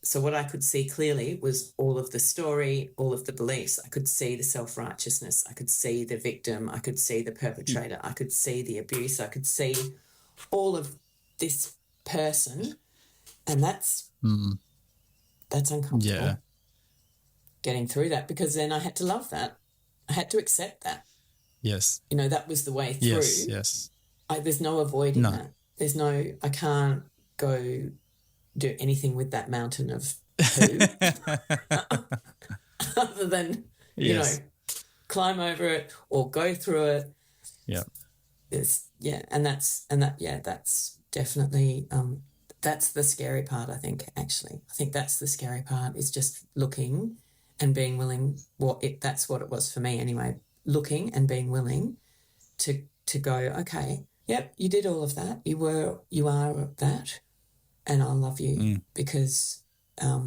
so what I could see clearly was all of the story, all of the beliefs. I could see the self-righteousness. I could see the victim. I could see the perpetrator. I could see the abuse. I could see all of this person. And that's uncomfortable. Yeah. Getting through that, because then I had to love that. I had to accept that. Yes. That was the way through. Yes. There's no avoiding that. There's no, I can't go do anything with that mountain of poo other than, climb over it or go through it. Yeah. That's definitely, that's the scary part, I think, actually. I think that's the scary part, is just looking and being willing. That's what it was for me anyway, looking and being willing to go, okay, yep, you did all of that. You are that, and I'll love you because, I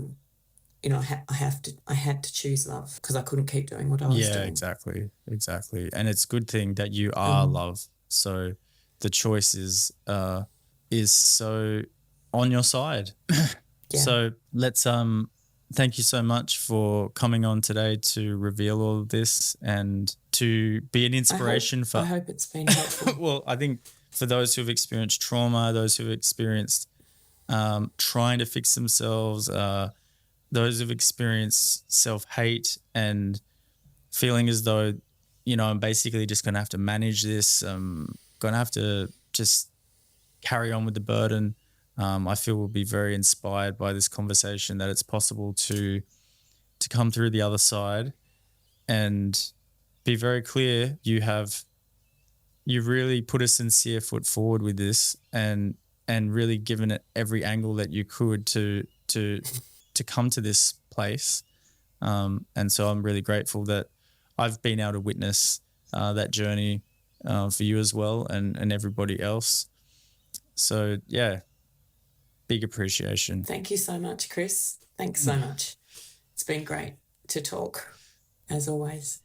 had to choose love, because I couldn't keep doing what I was doing. Yeah, exactly. And it's a good thing that you are love. So the choice is so on your side. So let's thank you so much for coming on today to reveal all of this and to be an inspiration I hope it's been helpful. Well, I think for those who've experienced trauma, those who've experienced trying to fix themselves, those who've experienced self-hate and feeling as though, I'm basically just going to have to manage this, going to have to just carry on with the burden. I feel we'll be very inspired by this conversation, that it's possible to come through the other side and be very clear. You've really put a sincere foot forward with this and really given it every angle that you could to come to this place. And so I'm really grateful that I've been able to witness that journey for you as well, and everybody else. So yeah, big appreciation. Thank you so much, Chris. Thanks so much. It's been great to talk, as always.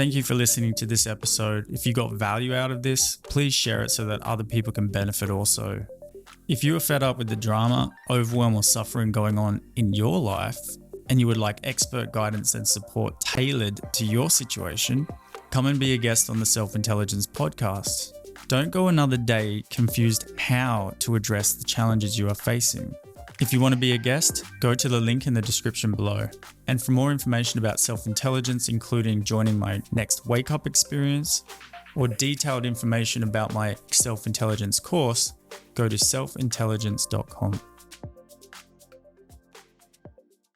Thank you for listening to this episode. If you got value out of this, please share it so that other people can benefit also. If you are fed up with the drama, overwhelm, or suffering going on in your life, and you would like expert guidance and support tailored to your situation, come and be a guest on the Self-Intelligence podcast. Don't go another day confused how to address the challenges you are facing. If you want to be a guest, go to the link in the description below. And for more information about self-intelligence, including joining my next Wake Up experience or detailed information about my self-intelligence course, go to selfintelligence.com.